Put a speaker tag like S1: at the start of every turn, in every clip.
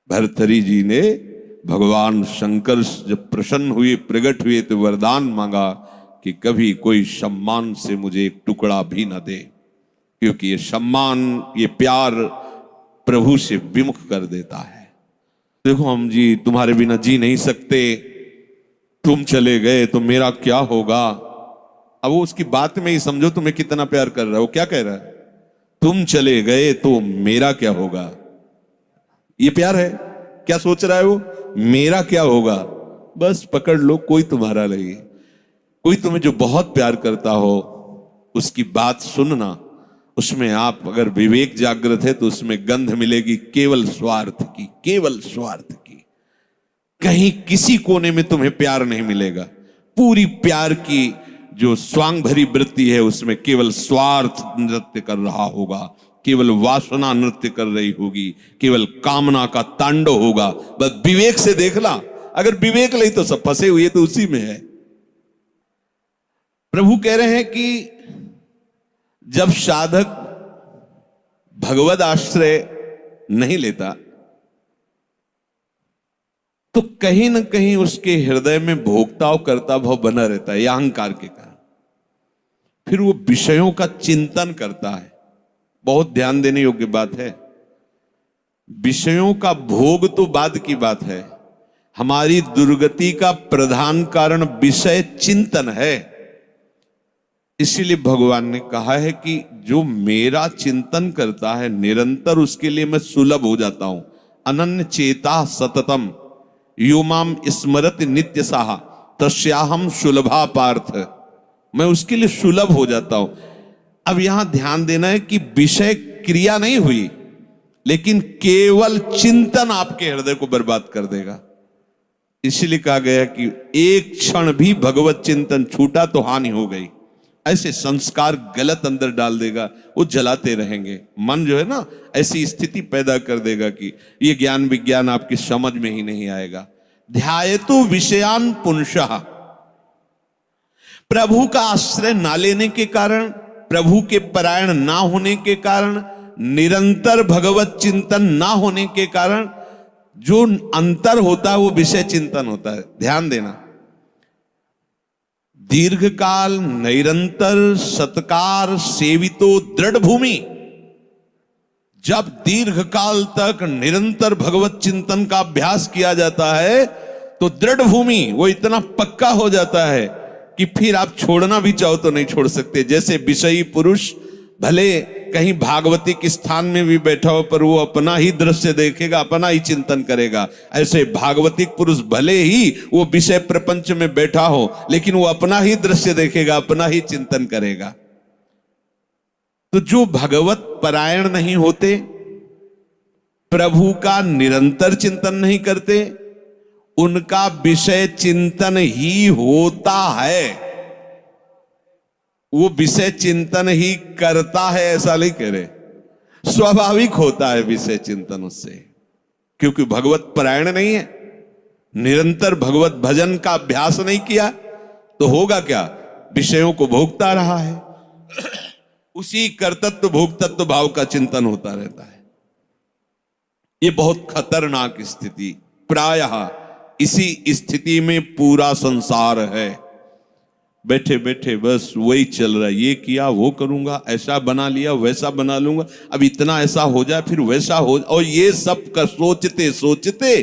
S1: भर्तृहरि जी ने भगवान शंकर जब प्रसन्न हुए, प्रकट हुए, तो वरदान मांगा कि कभी कोई सम्मान से मुझे एक टुकड़ा भी न दे, क्योंकि ये सम्मान, ये प्यार प्रभु से विमुख कर देता है। देखो हम जी तुम्हारे बिना जी नहीं सकते, तुम चले गए तो मेरा क्या होगा। अब वो उसकी बात में ही समझो तुम्हें कितना प्यार कर रहा है। वो क्या कह रहा है, तुम चले गए तो मेरा क्या होगा। ये प्यार है। क्या सोच रहा है वो, मेरा क्या होगा। बस पकड़ लो, कोई तुम्हारा नहीं। कोई तुम्हें जो बहुत प्यार करता हो उसकी बात सुनना, उसमें आप अगर विवेक जागृत है तो उसमें गंध मिलेगी केवल स्वार्थ की, केवल स्वार्थ की। कहीं किसी कोने में तुम्हें प्यार नहीं मिलेगा। पूरी प्यार की जो स्वांग भरी वृत्ति है उसमें केवल स्वार्थ नृत्य कर रहा होगा, केवल वासना नृत्य कर रही होगी, केवल कामना का तांडव होगा। बस विवेक से देखना, अगर विवेक नहीं तो सब फंसे हुए तो उसी में है। प्रभु कह रहे हैं कि जब साधक भगवद आश्रय नहीं लेता तो कहीं ना कहीं उसके हृदय में भोक्ताव करता भाव बना रहता है, या अहंकार के कारण। फिर वो विषयों का चिंतन करता है। बहुत ध्यान देने योग्य बात है। विषयों का भोग तो बाद की बात है, हमारी दुर्गति का प्रधान कारण विषय चिंतन है। इसीलिए भगवान ने कहा है कि जो मेरा चिंतन करता है निरंतर, उसके लिए मैं सुलभ हो जाता हूं। अनन्य चेता सततम यो माम स्मरत नित्य साहा तस्याहम सुलभा पार्थ। मैं उसके लिए सुलभ हो जाता हूं। अब यहां ध्यान देना है कि विषय क्रिया नहीं हुई, लेकिन केवल चिंतन आपके हृदय को बर्बाद कर देगा। इसलिए कहा गया कि एक क्षण भी भगवत चिंतन छूटा तो हानि हो गई। ऐसे संस्कार गलत अंदर डाल देगा, वो जलाते रहेंगे। मन जो है ना, ऐसी स्थिति पैदा कर देगा कि ये ज्ञान विज्ञान आपकी समझ में ही नहीं आएगा। ध्यायतु विषयान पुंसः, प्रभु का आश्रय ना लेने के कारण, प्रभु के परायण ना होने के कारण, निरंतर भगवत चिंतन ना होने के कारण जो अंतर होता है वो विषय चिंतन होता है। ध्यान देना, दीर्घकाल निरंतर सत्कार सेवितो दृढ़ भूमि। जब दीर्घकाल तक निरंतर भगवत चिंतन का अभ्यास किया जाता है तो दृढ़ भूमि वो इतना पक्का हो जाता है कि फिर आप छोड़ना भी चाहो तो नहीं छोड़ सकते। जैसे विषयी पुरुष भले कहीं भागवतिक स्थान में भी बैठा हो पर वो अपना ही दृश्य देखेगा, अपना ही चिंतन करेगा। ऐसे भागवतिक पुरुष भले ही वो विषय प्रपंच में बैठा हो लेकिन वो अपना ही दृश्य देखेगा, अपना ही चिंतन करेगा। तो जो भगवत परायण नहीं होते, प्रभु का निरंतर चिंतन नहीं करते, उनका विषय चिंतन ही होता है। वो विषय चिंतन ही करता है ऐसा नहीं कह रहे, स्वाभाविक होता है विषय चिंतन उससे, क्योंकि भगवत परायण नहीं है, निरंतर भगवत भजन का अभ्यास नहीं किया तो होगा क्या, विषयों को भोगता रहा है। उसी कर्तृत्व भोक्तत्व भाव का चिंतन होता रहता है। ये बहुत खतरनाक स्थिति, प्रायः इसी स्थिति में पूरा संसार है। बैठे बैठे बस वही चल रहा है, ये किया वो करूंगा, ऐसा बना लिया वैसा बना लूंगा, अब इतना ऐसा हो जाए फिर वैसा हो, और ये सब का सोचते सोचते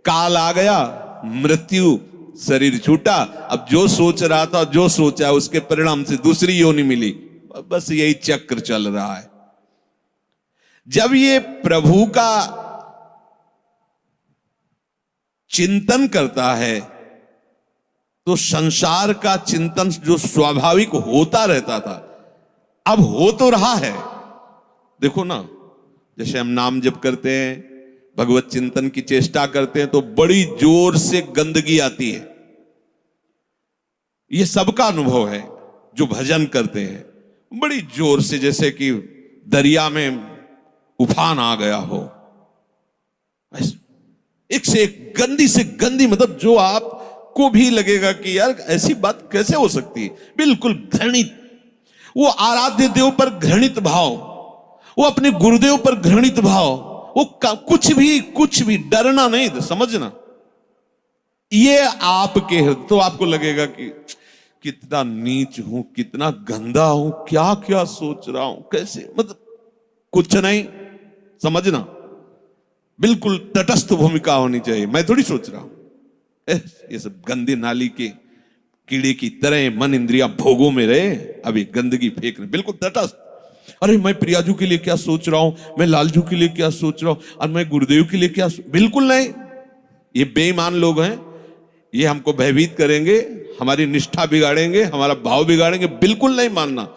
S1: काल आ गया, मृत्यु, शरीर छूटा। अब जो सोच रहा था, जो सोचा उसके परिणाम से दूसरी योनि मिली। बस यही चक्र चल रहा है। जब ये प्रभु का चिंतन करता है तो संसार का चिंतन जो स्वाभाविक होता रहता था अब हो तो रहा है। देखो ना, जैसे हम नाम जप करते हैं, भगवत चिंतन की चेष्टा करते हैं तो बड़ी जोर से गंदगी आती है। ये सबका अनुभव है जो भजन करते हैं, बड़ी जोर से, जैसे कि दरिया में उफान आ गया हो। एक से एक गंदी से गंदी, मतलब जो आप को भी लगेगा कि यार ऐसी बात कैसे हो सकती है, बिल्कुल घृणित। वो आराध्य देव पर घृणित भाव, वो अपने गुरुदेव पर घृणित भाव, वो वो कुछ भी डरना नहीं, तो समझना ये आपके हृदय। तो आपको लगेगा कि कितना नीच हूं, कितना गंदा हूं, क्या क्या सोच रहा हूं, कैसे, मतलब कुछ नहीं, समझना बिल्कुल तटस्थ भूमिका होनी चाहिए। मैं थोड़ी सोच रहा हूं ये सब गंदे नाली के कीड़े की तरह मन इंद्रिया भोगों में रहे, अभी गंदगी फेंक रहे, बिल्कुल तटस्थ। अरे मैं प्रियाजू के लिए क्या सोच रहा हूं, मैं लालजू के लिए क्या सोच रहा हूं, और मैं गुरुदेव के लिए क्या बिल्कुल नहीं। ये बेईमान लोग हैं, ये हमको भयभीत करेंगे, हमारी निष्ठा बिगाड़ेंगे, हमारा भाव बिगाड़ेंगे, बिल्कुल नहीं मानना।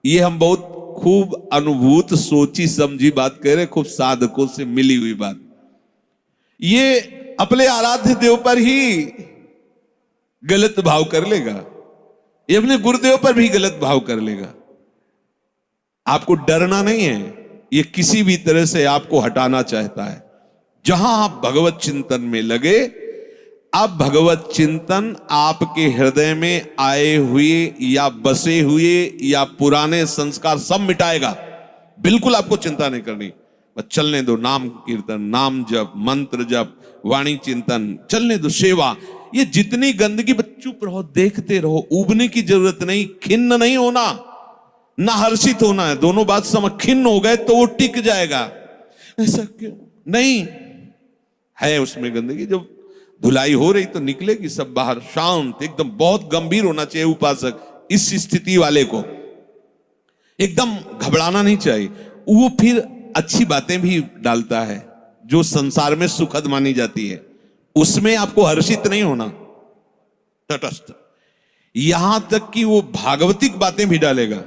S1: ये हम बहुत खूब अनुभूत सोची समझी बात कह रहे, खूब साधकों से मिली हुई बात। ये अपने आराध्य देव पर ही गलत भाव कर लेगा, ये अपने गुरुदेव पर भी गलत भाव कर लेगा। आपको डरना नहीं है, ये किसी भी तरह से आपको हटाना चाहता है। जहां आप भगवत चिंतन में लगे, अब भगवत चिंतन आपके हृदय में आए हुए या बसे हुए या पुराने संस्कार सब मिटाएगा। बिल्कुल आपको चिंता नहीं करनी, बस चलने दो। नाम कीर्तन, नाम जप, मंत्र जप, वाणी चिंतन, चलने दो। सेवा, ये जितनी गंदगी, बस चुप रहो, देखते रहो। उबने की जरूरत नहीं, खिन्न नहीं होना, ना हर्षित होना है। दोनों बात समझ, खिन्न हो गए तो वो टिक जाएगा, ऐसा क्यों नहीं है। उसमें गंदगी जब धुलाई हो रही तो निकलेगी सब बाहर, शांत एकदम। बहुत गंभीर होना चाहिए उपासक, इस स्थिति वाले को एकदम घबराना नहीं चाहिए। वो फिर अच्छी बातें भी डालता है जो संसार में सुखद मानी जाती है, उसमें आपको हर्षित नहीं होना, तटस्थ। यहां तक कि वो भागवतिक बातें भी डालेगा।